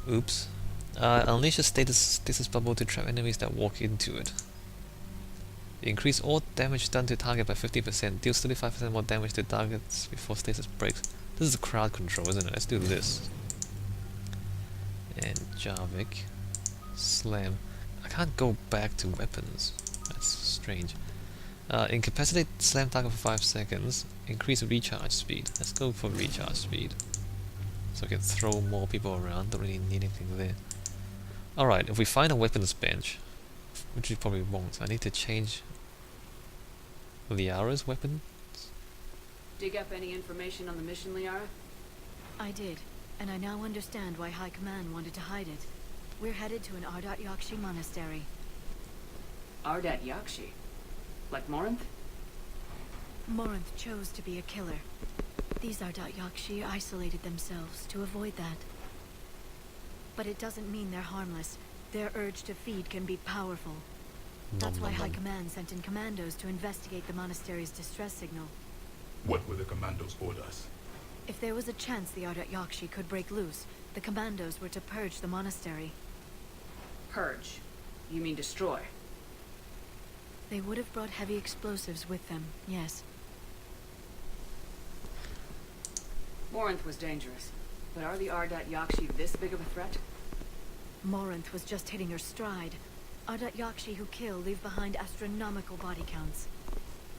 Oops. Unleash a stasis bubble to trap enemies that walk into it. Increase all damage done to target by 50%. Deals 35% more damage to targets before stasis breaks. This is crowd control, isn't it? Let's do this. And Jarvik. Slam. I can't go back to weapons. That's strange. Incapacitate slam target for 5 seconds. Increase recharge speed. Let's go for recharge speed. So I can throw more people around. Don't really need anything there. Alright, if we find a weapons bench, which we probably won't, I need to change Liara's weapon. Dig up any information on the mission, Liara? I did, and I now understand why High Command wanted to hide it. We're headed to an Ardat Yakshi monastery. Ardat Yakshi? Like Morinth? Morinth chose to be a killer. These Ardat Yakshi isolated themselves to avoid that. But it doesn't mean they're harmless. Their urge to feed can be powerful. That's why High Command sent in commandos to investigate the monastery's distress signal. What were the commandos' orders? If there was a chance the Ardat Yakshi could break loose, the commandos were to purge the monastery. Purge? You mean destroy? They would have brought heavy explosives with them, yes. Morinth was dangerous, but are the Ardat Yakshi this big of a threat? Morinth was just hitting her stride. Ardat Yakshi who kill leave behind astronomical body counts.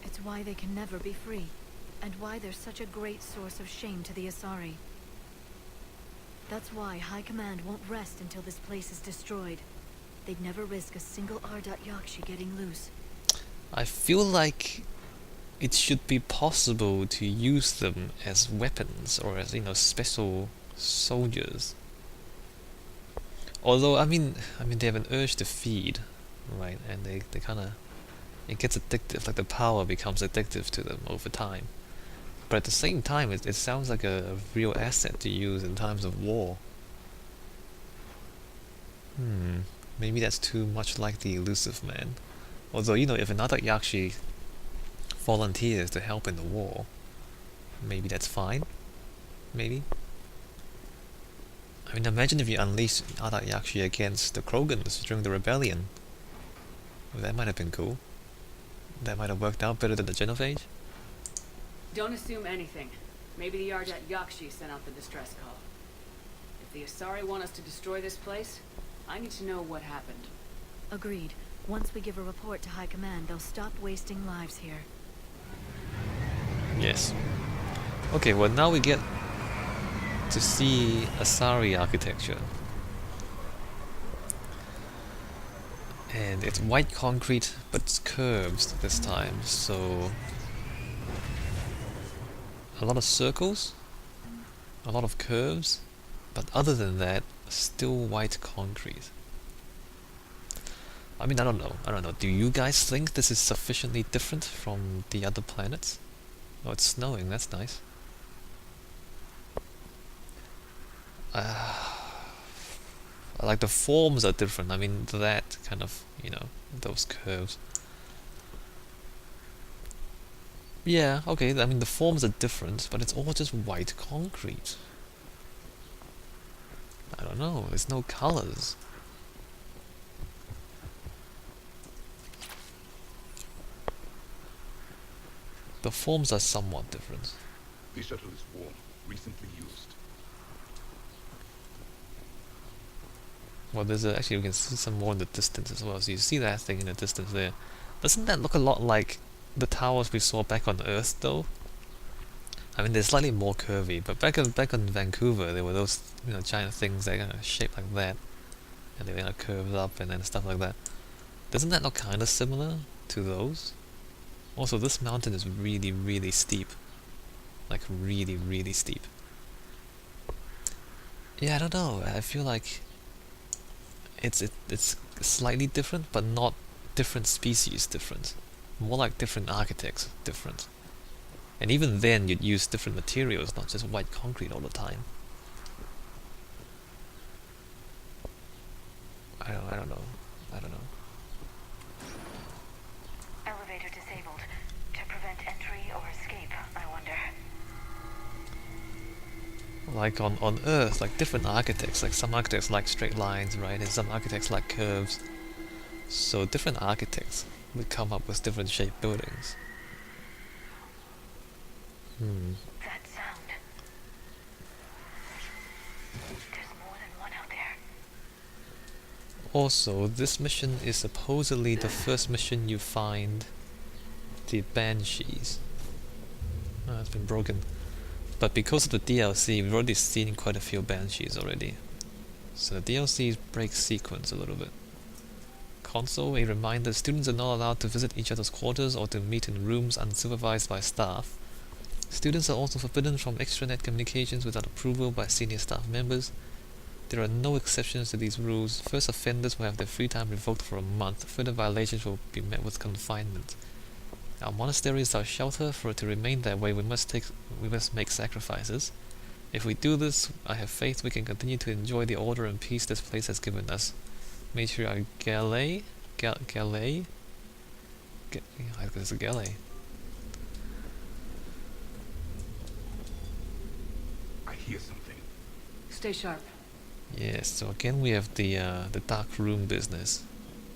It's why they can never be free, and why they're such a great source of shame to the Asari. That's why High Command won't rest until this place is destroyed. They'd never risk a single Ardat Yakshi getting loose. I feel like it should be possible to use them as weapons or as, special soldiers. Although, I mean they have an urge to feed, right? And they kind of, it gets addictive, like the power becomes addictive to them over time. But at the same time, it sounds like a real asset to use in times of war. Maybe that's too much like the Elusive Man. Although, if another Yakshi volunteers to help in the war, maybe that's fine. Maybe. I mean, imagine if you unleashed Ardat Yakshi against the Krogans during the rebellion. Well, that might have been cool. That might have worked out better than the Genophage. Don't assume anything. Maybe the Ardat Yakshi sent out the distress call. If the Asari want us to destroy this place, I need to know what happened. Agreed. Once we give a report to High Command, they'll stop wasting lives here. Yes. Okay, well now we get to see Asari architecture. And it's white concrete, but it's curves this time, so a lot of circles, a lot of curves, but other than that, still white concrete. I mean, I don't know. Do you guys think this is sufficiently different from the other planets? Oh, it's snowing, that's nice. Like the forms are different. I mean, that kind of, those curves. Yeah, okay, I mean the forms are different, but it's all just white concrete. I don't know, there's no colors. The forms are somewhat different. The shuttle is warm, recently used. Well, actually we can see some more in the distance as well. So you see that thing in the distance there. Doesn't that look a lot like the towers we saw back on Earth, though? I mean, they're slightly more curvy, but back on Vancouver, there were those giant things that kind of shaped like that, and they kind of curved up and then stuff like that. Doesn't that look kind of similar to those? Also, this mountain is really, really steep. Like really, really steep. Yeah, I don't know. I feel like it's slightly different, but not different species different. More like different architects different. And even then, you'd use different materials, not just white concrete all the time. I don't know. Elevator disabled. To prevent entry or escape, I wonder. like on Earth, like different architects, like some architects like straight lines, right, and some architects like curves. So different architects would come up with different shaped buildings. That sound. There's more than one out there. Also, this mission is supposedly the first mission you find the Banshees. It's been broken. But because of the DLC, we've already seen quite a few Banshees already. So the DLC breaks sequence a little bit. Console, a reminder, students are not allowed to visit each other's quarters or to meet in rooms unsupervised by staff. Students are also forbidden from extranet communications without approval by senior staff members. There are no exceptions to these rules. First offenders will have their free time revoked for a month. Further violations will be met with confinement. Our monastery is our shelter. For it to remain that way, we must make sacrifices. If we do this, I have faith we can continue to enjoy the order and peace this place has given us. Matriarch Galley? Galley? I think it's a Galley. I hear something. Stay sharp. Yes, so again we have the dark room business.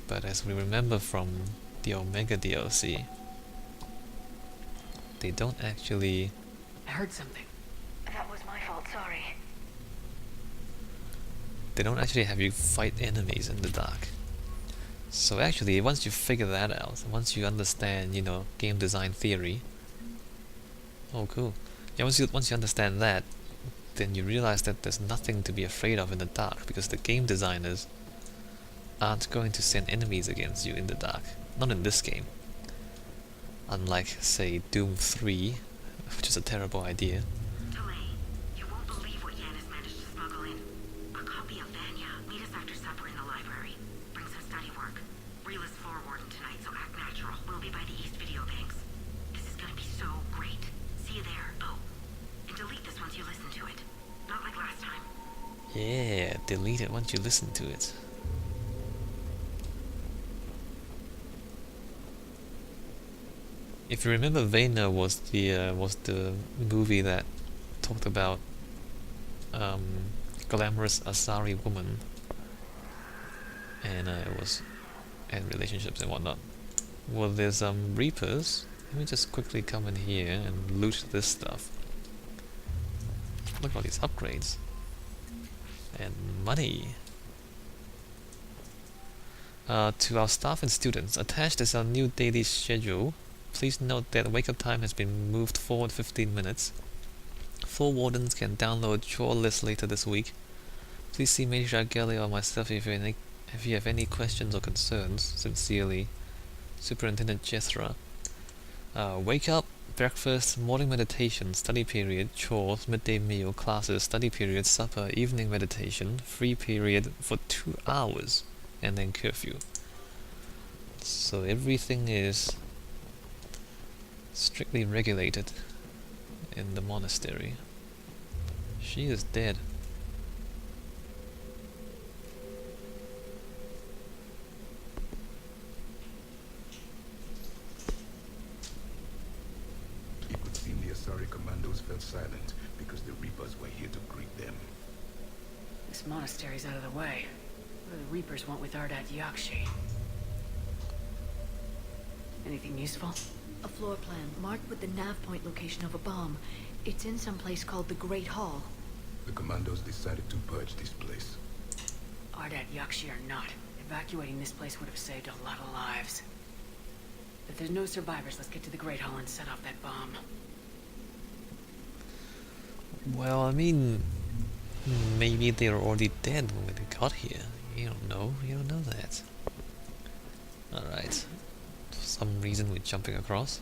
But as we remember from the Omega DLC, they don't actually... I heard something. That was my fault, sorry. They don't actually have you fight enemies in the dark. So actually, once you figure that out, once you understand, you know, game design theory... Oh, cool. Yeah, once you understand that, then you realize that there's nothing to be afraid of in the dark, because the game designers aren't going to send enemies against you in the dark. Not in this game. Unlike, say, Doom 3, which is a terrible idea. Delay. You won't believe what Yanis managed to smuggle in. A copy of Vanya. Meet us after supper in the library. Bring some study work. Reel is floor warden tonight, so act natural. We'll be by the East Video Banks. This is gonna be so great. See you there. Oh, and delete this once you listen to it. Not like last time. Yeah, delete it once you listen to it. If you remember, Vayner was the movie that talked about glamorous Asari woman, and and relationships and whatnot. Well, there's Reapers. Let me just quickly come in here and loot this stuff. Look at all these upgrades and money. To our staff and students, attached is our new daily schedule. Please note that wake-up time has been moved forward 15 minutes. Floor wardens can download chore lists later this week. Please see Matriarch Gelly or myself if you have any questions or concerns. Sincerely, Superintendent Jethra. Wake up, breakfast, morning meditation, study period, chores, midday meal, classes, study period, supper, evening meditation, free period for 2 hours, and then curfew. So everything is strictly regulated in the monastery. She is dead. It would seem the Asari commandos fell silent because the Reapers were here to greet them. This monastery's out of the way. What do the Reapers want with Ardat Yakshi? Anything useful? A floor plan marked with the nav point location of a bomb. It's in some place called the Great Hall. The commandos decided to purge this place. Ardat Yakshi or not, evacuating this place would have saved a lot of lives. If there's no survivors, let's get to the Great Hall and set off that bomb. Well, I mean, maybe they were already dead when they got here. You don't know. You don't know that. Alright. For some reason we're jumping across.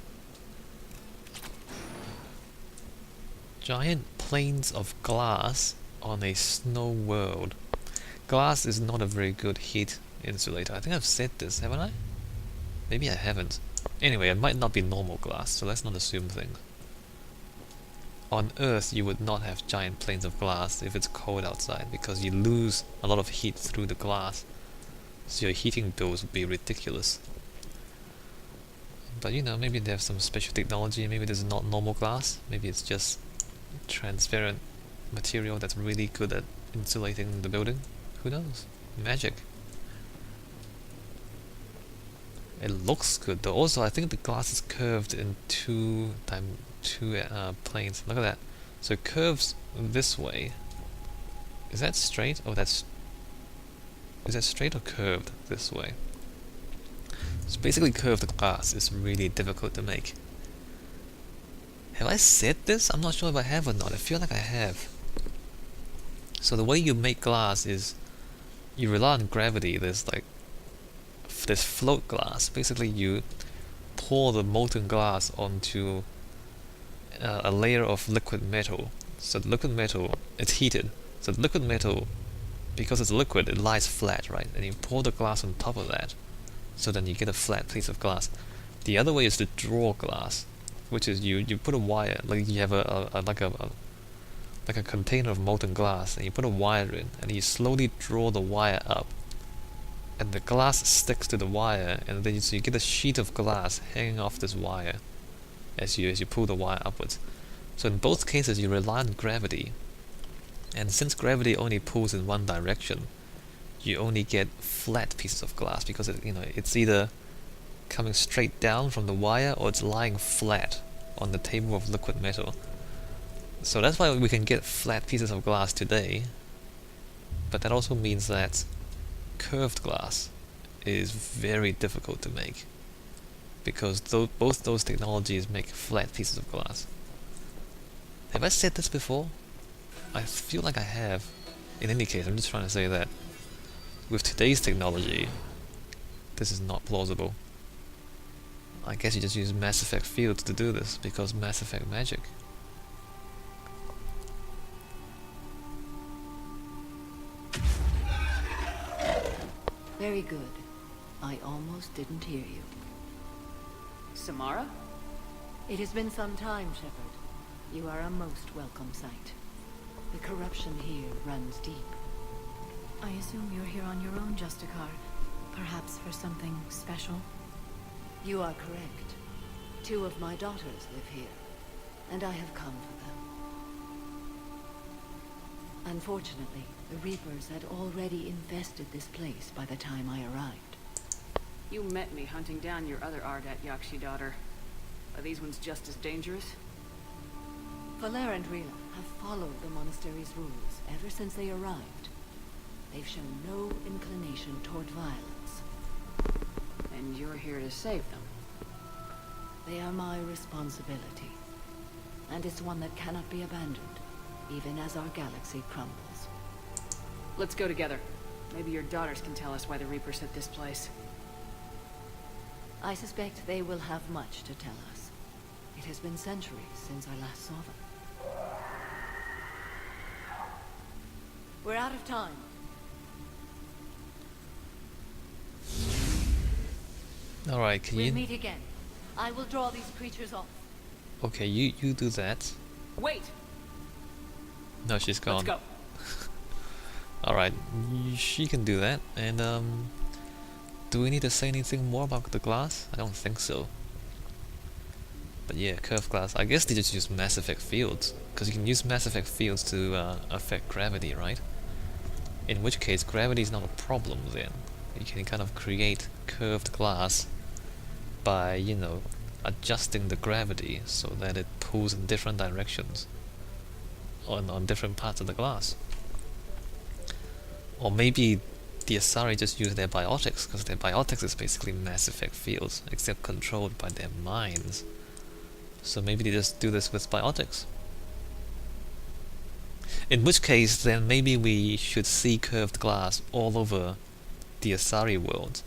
Giant planes of glass on a snow world. Glass is not a very good heat insulator. I think I've said this, haven't I? Maybe I haven't. Anyway, it might not be normal glass, so let's not assume things. On Earth, you would not have giant planes of glass if it's cold outside, because you lose a lot of heat through the glass. So your heating bills would be ridiculous. But you know, maybe they have some special technology, maybe this is not normal glass, maybe it's just transparent material that's really good at insulating the building. Who knows? Magic. It looks good though. Also, I think the glass is curved in two planes. Look at that. So it curves this way. Is that straight? Oh, is that straight or curved this way? So basically curved glass is really difficult to make. Have I said this? I'm not sure if I have or not. I feel like I have. So the way you make glass is you rely on gravity. There's float glass. Basically you pour the molten glass onto a layer of liquid metal. So the liquid metal, it's heated. So the liquid metal, because it's liquid, it lies flat, right? And you pour the glass on top of that. So then you get a flat piece of glass. The other way is to draw glass, which is you put a wire, like you have like a container of molten glass, and you put a wire in, and you slowly draw the wire up, and the glass sticks to the wire, and then so you get a sheet of glass hanging off this wire as you pull the wire upwards. So in both cases you rely on gravity, and since gravity only pulls in one direction, you only get flat pieces of glass because it's either coming straight down from the wire or it's lying flat on the table of liquid metal. So that's why we can get flat pieces of glass today, but that also means that curved glass is very difficult to make because both those technologies make flat pieces of glass. Have I said this before? I feel like I have. In any case, I'm just trying to say that with today's technology, this is not plausible. I guess you just use Mass Effect fields to do this, because Mass Effect magic. Very good. I almost didn't hear you. Samara? It has been some time, Shepard. You are a most welcome sight. The corruption here runs deep. I assume you're here on your own, Justicar. Perhaps for something special? You are correct. 2 of my daughters live here, and I have come for them. Unfortunately, the Reapers had already infested this place by the time I arrived. You met me hunting down your other Ardat Yakshi daughter. Are these ones just as dangerous? Valer and Rila have followed the monastery's rules ever since they arrived. They've shown no inclination toward violence. And you're here to save them. They are my responsibility. And it's one that cannot be abandoned, even as our galaxy crumbles. Let's go together. Maybe your daughters can tell us why the Reapers hit this place. I suspect they will have much to tell us. It has been centuries since I last saw them. We're out of time. Alright, can We'll you... meet again. I will draw these creatures off. Okay, you do that. Wait! No, she's gone. Let's go. Alright, she can do that. And do we need to say anything more about the glass? I don't think so. But yeah, curved glass. I guess they just use Mass Effect fields, because you can use Mass Effect fields to affect gravity, right? In which case, gravity is not a problem then. You can kind of create curved glass by, adjusting the gravity so that it pulls in different directions on different parts of the glass. Or maybe the Asari just use their biotics, because their biotics is basically Mass Effect fields, except controlled by their minds. So maybe they just do this with biotics. In which case, then maybe we should see curved glass all over the Asari world,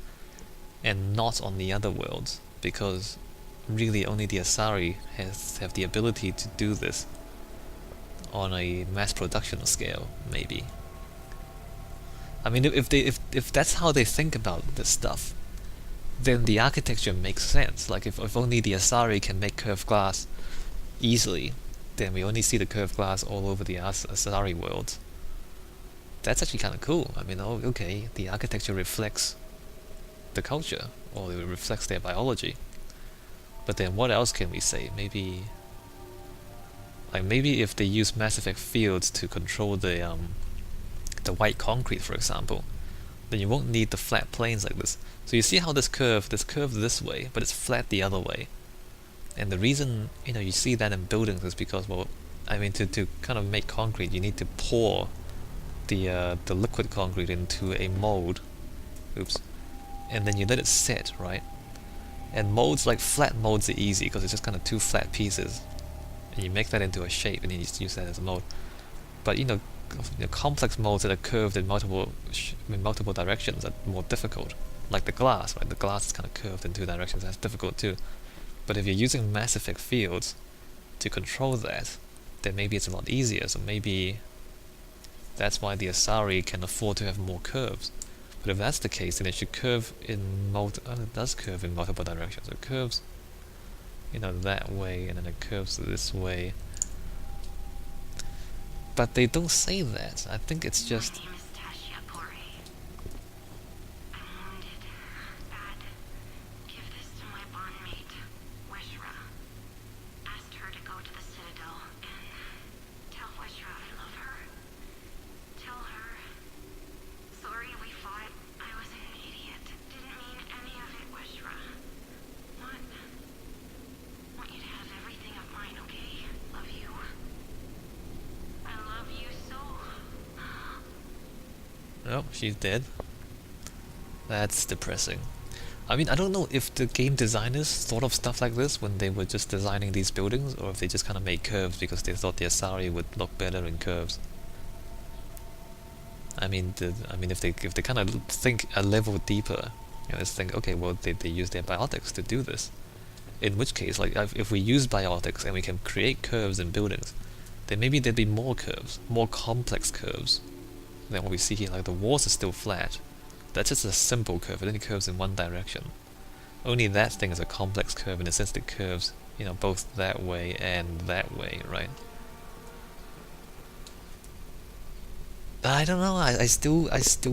and not on the other worlds, because really only the Asari have the ability to do this on a mass production scale, maybe. I mean, if that's how they think about this stuff, then the architecture makes sense. Like if only the Asari can make curved glass easily, then we only see the curved glass all over the Asari world. That's actually kind of cool. I mean, oh, okay, the architecture reflects the culture, or it reflects their biology. But then what else can we say? Maybe, Like maybe if they use Mass Effect fields to control the white concrete, for example, then you won't need the flat planes like this. So you see how this curved this way, but it's flat the other way. And the reason you see that in buildings is because, well, I mean, to kind of make concrete, you need to pour the liquid concrete into a mold. Oops. And then you let it set, right? And molds, like flat molds, are easy because it's just kind of two flat pieces, and you make that into a shape, and then you just use that as a mold. But complex molds that are curved in multiple directions are more difficult. Like the glass, right? The glass is kind of curved in two directions. That's difficult too. But if you're using Mass Effect fields to control that, then maybe it's a lot easier. So maybe that's why the Asari can afford to have more curves. But if that's the case, then it should curve in it does curve in multiple directions. It curves, that way, and then it curves this way. But they don't say that. I think it's just... My name is Tasha Pore. I'm wounded. Bad. Give this to my bondmate, Weshra. Asked her to go to the Citadel and tell Weshra I love her. Tell her. Sorry we fought. I was an idiot. Didn't mean any of it, Weshra. Want you to have everything of mine, okay? Love you. I love you so. Oh, she's dead. That's depressing. I mean, I don't know if the game designers thought of stuff like this when they were just designing these buildings, or if they just kind of made curves because they thought the Asari would look better in curves. I mean, if they kind of think a level deeper, just think, okay, well, they use their biotics to do this. In which case, like, if we use biotics and we can create curves in buildings, then maybe there'd be more curves, more complex curves than what we see here. Like the walls are still flat. That's just a simple curve. It only curves in one direction. Only that thing is a complex curve in the sense that it curves, both that way and that way, right? I don't know. I still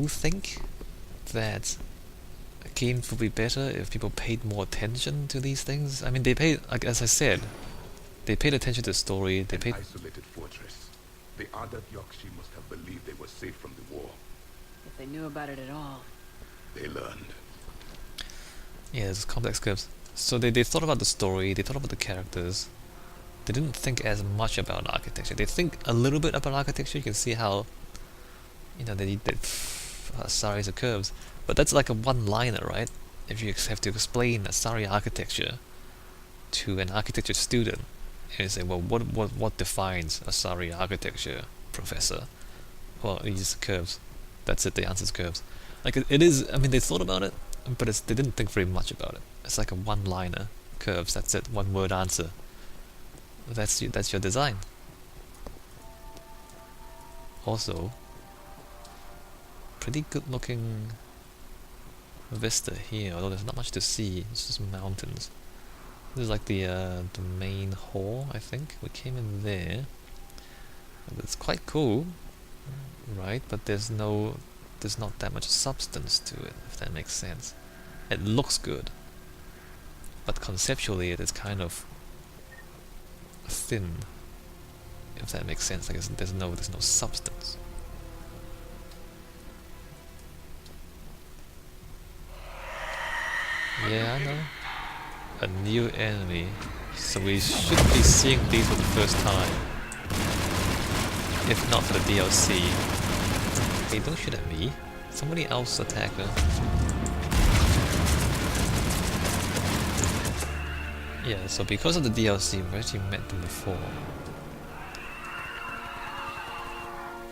think that games would be better if people paid more attention to these things. I mean, they paid, like as I said, they paid attention to the story. They paid. An isolated fortress. The Ardat Yakshi must have believed they were safe from the war. If they knew about it at all. They learned. Yeah, there's complex curves. So they thought about the story. They thought about the characters. They didn't think as much about architecture. They think a little bit about architecture. You can see how, they Asari's are curves. But that's like a one-liner, right? If you have to explain Asari architecture to an architecture student, and you say, well, what defines Asari architecture, professor? Well, it's curves. That's it. The answer's curves. Like it is. I mean, they thought about it, but they didn't think very much about it. It's like a one-liner, curves. That's it. One-word answer. That's your design. Also, pretty good-looking vista here, although there's not much to see. It's just mountains. This is like the main hall, I think. We came in there. It's quite cool, right? But there's not that much substance to it, if that makes sense. It looks good, but conceptually it is kind of thin, if that makes sense. Like there's no substance. Yeah, I know. A new enemy. So we should be seeing these for the first time. If not for the DLC. Hey, don't shoot at me. Somebody else attack her. Yeah, so because of the DLC, we've actually met them before.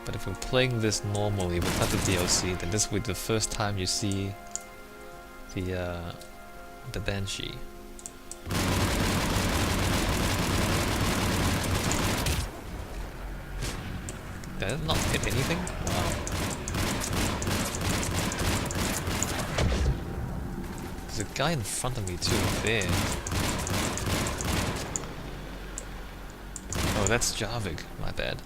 But if we're playing this normally without the DLC, then this will be the first time you see the Banshee. Did it not hit anything? Wow. There's a guy in front of me too, there. Oh, that's Jarvik, my bad.